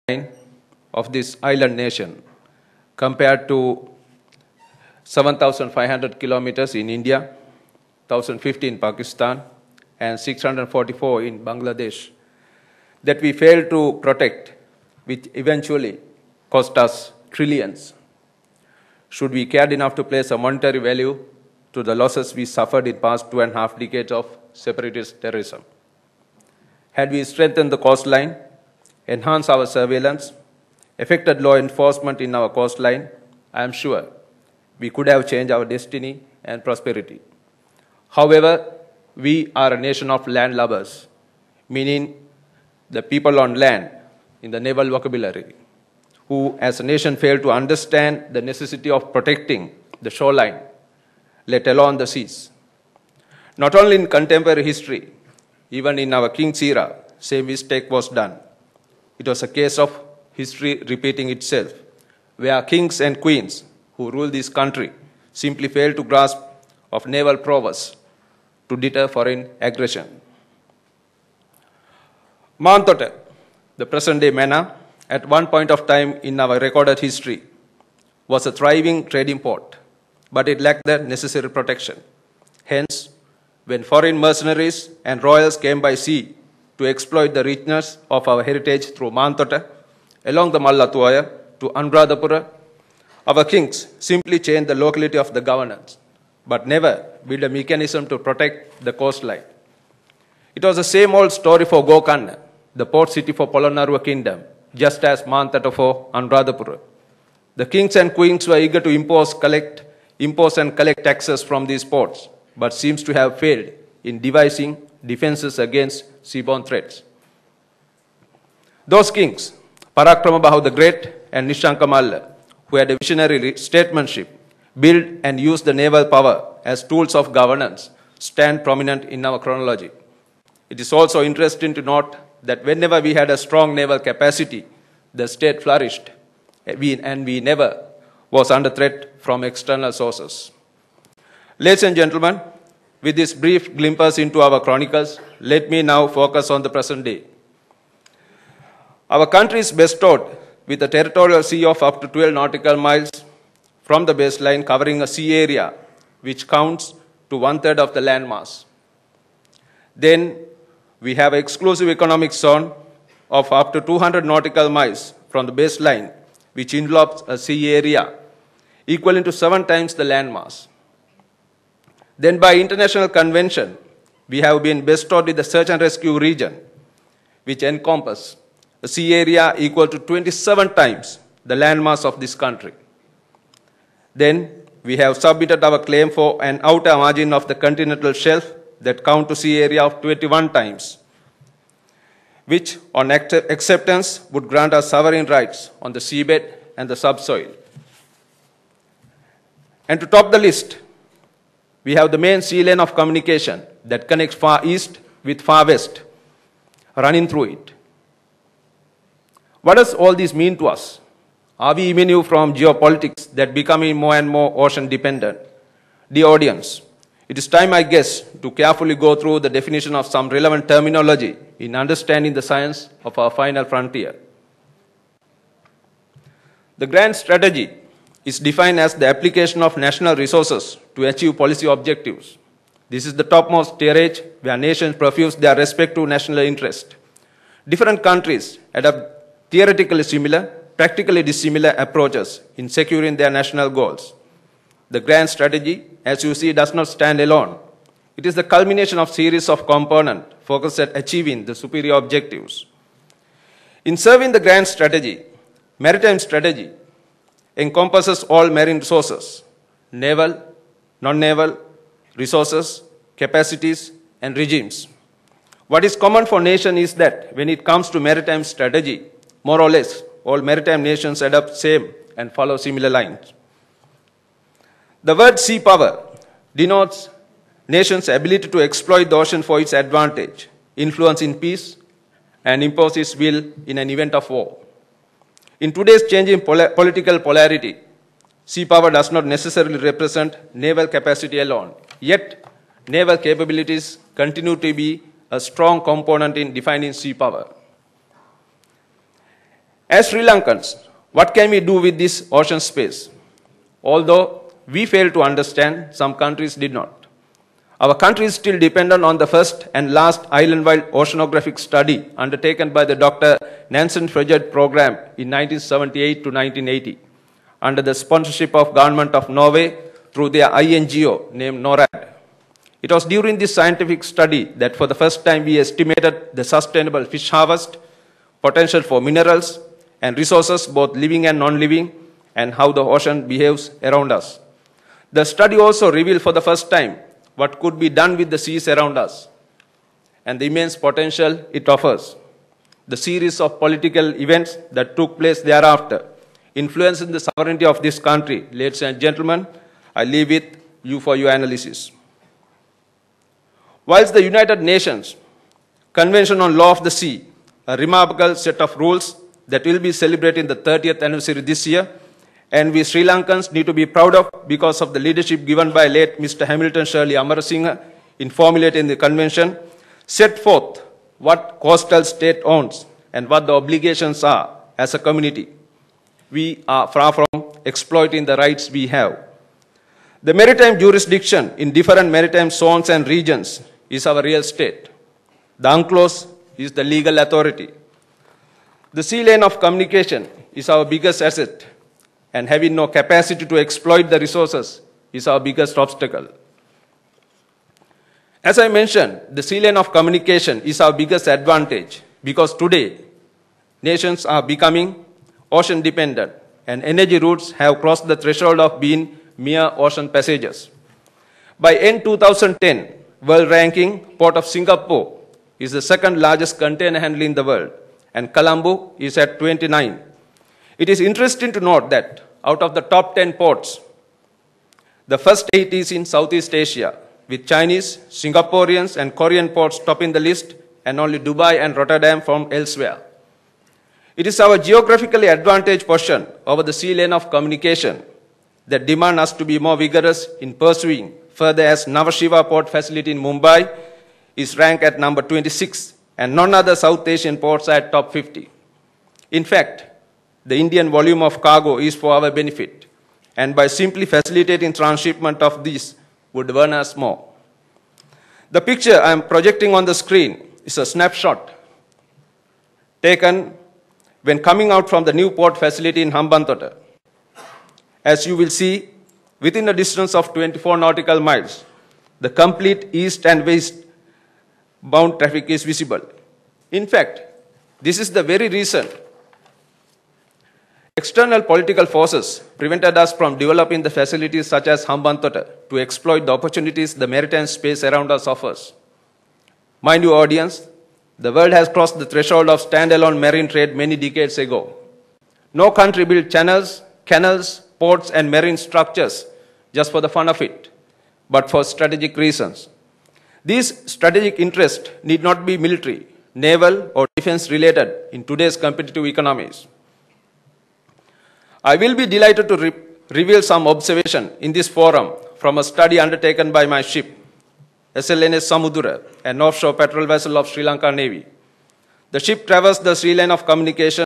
of this island nation compared to 7,500 kilometers in India, 1,050 in Pakistan, and 644 in Bangladesh that we failed to protect, which eventually cost us trillions. Should we care enough to place a monetary value to the losses we suffered in past 2.5 decades of separatist terrorism? Had we strengthened the coastline, enhanced our surveillance, effected law enforcement in our coastline, I am sure we could have changed our destiny and prosperity. However, we are a nation of land lovers, meaning the people on land in the naval vocabulary, who as a nation failed to understand the necessity of protecting the shoreline, let alone the seas. Not only in contemporary history, even in our king's era, same mistake was done. It was a case of history repeating itself, where kings and queens who ruled this country simply failed to grasp of naval prowess to deter foreign aggression. Mantota, the present-day Manna, at one point of time in our recorded history, was a thriving trading port, but it lacked the necessary protection. Hence, when foreign mercenaries and royals came by sea to exploit the richness of our heritage through Mantota, along the Mallatuaya to Anuradhapura, our kings simply changed the locality of the governance, but never built a mechanism to protect the coastline. It was the same old story for Gokarna, the port city for Polonnaruwa kingdom, just as Mantota for Anuradhapura. The kings and queens were eager to impose and collect taxes from these ports, but seems to have failed in devising defenses against seaborne threats. Those kings, Parakramabahu the Great and Nishanka Malla, who had a visionary statesmanship, built and used the naval power as tools of governance, stand prominent in our chronology. It is also interesting to note that whenever we had a strong naval capacity, the state flourished, and we never was under threat from external sources. Ladies and gentlemen, with this brief glimpse into our chronicles, let me now focus on the present day. Our country is bestowed with a territorial sea of up to 12 nautical miles from the baseline, covering a sea area which counts to 1/3 of the land mass. Then we have an exclusive economic zone of up to 200 nautical miles from the baseline, which envelopes a sea area equivalent to 7 times the land mass. Then by international convention, we have been bestowed with the search and rescue region, which encompasses a sea area equal to 27 times the landmass of this country. Then we have submitted our claim for an outer margin of the continental shelf that count to sea area of 21 times, which on acceptance would grant us sovereign rights on the seabed and the subsoil. And to top the list, we have the main sea lane of communication that connects far east with far west, running through it. What does all this mean to us? Are we immune from geopolitics that becoming more and more ocean dependent? Dear audience, it is time, I guess, to carefully go through the definition of some relevant terminology in understanding the science of our final frontier. The grand strategy is defined as the application of national resources to achieve policy objectives. This is the topmost tier where nations profuse their respective national interest. Different countries adopt theoretically similar, practically dissimilar approaches in securing their national goals. The grand strategy, as you see, does not stand alone. It is the culmination of series of components focused at achieving the superior objectives. In serving the grand strategy, maritime strategy encompasses all marine resources, naval, non-naval resources, capacities, and regimes. What is common for nations is that when it comes to maritime strategy, more or less, all maritime nations adopt same and follow similar lines. The word sea power denotes nations' ability to exploit the ocean for its advantage, influence in peace, and impose its will in an event of war. In today's changing political polarity, sea power does not necessarily represent naval capacity alone. Yet, naval capabilities continue to be a strong component in defining sea power. As Sri Lankans, what can we do with this ocean space? Although we failed to understand, some countries did not. Our country is still dependent on the first and last island-wide oceanographic study undertaken by the Dr. Nansen Frøyjd program in 1978 to 1980 under the sponsorship of Government of Norway through their INGO named NORAD. It was during this scientific study that for the first time we estimated the sustainable fish harvest, potential for minerals and resources, both living and non-living, and how the ocean behaves around us. The study also revealed for the first time what could be done with the seas around us and the immense potential it offers. The series of political events that took place thereafter, influencing the sovereignty of this country, ladies and gentlemen, I leave it you for your analysis. Whilst the United Nations Convention on Law of the Sea, a remarkable set of rules that will be celebrating the 30th anniversary this year, and we Sri Lankans need to be proud of because of the leadership given by late Mr. Hamilton Shirley Amarasinghe in formulating the convention, set forth what coastal state owns and what the obligations are as a community. We are far from exploiting the rights we have. The maritime jurisdiction in different maritime zones and regions is our real state. The UNCLOS is the legal authority. The sea lane of communication is our biggest asset, and having no capacity to exploit the resources is our biggest obstacle. As I mentioned, the sea lane of communication is our biggest advantage because today, nations are becoming ocean dependent and energy routes have crossed the threshold of being mere ocean passages. By end 2010, world ranking, Port of Singapore is the second largest container handler in the world, and Colombo is at 29. It is interesting to note that out of the top 10 ports, the first 8 is in Southeast Asia, with Chinese, Singaporeans, and Korean ports topping the list, and only Dubai and Rotterdam from elsewhere. It is our geographically advantaged position over the sea lane of communication that demand us to be more vigorous in pursuing further, as Nhava Sheva port facility in Mumbai is ranked at number 26, and none other South Asian ports are at top 50. In fact, the Indian volume of cargo is for our benefit, and by simply facilitating transshipment of these would earn us more. The picture I am projecting on the screen is a snapshot taken when coming out from the new port facility in Hambantota. As you will see, within a distance of 24 nautical miles, the complete east and west bound traffic is visible. In fact, this is the very reason external political forces prevented us from developing the facilities such as Hambantota to exploit the opportunities the maritime space around us offers. Mind you, audience, the world has crossed the threshold of standalone marine trade many decades ago. No country built channels, canals, ports, and marine structures just for the fun of it, but for strategic reasons. These strategic interests need not be military, naval, or defense related in today's competitive economies. I will be delighted to reveal some observation in this forum from a study undertaken by my ship, SLNS Samudra, an offshore patrol vessel of Sri Lanka Navy. The ship traversed the sea lane of communication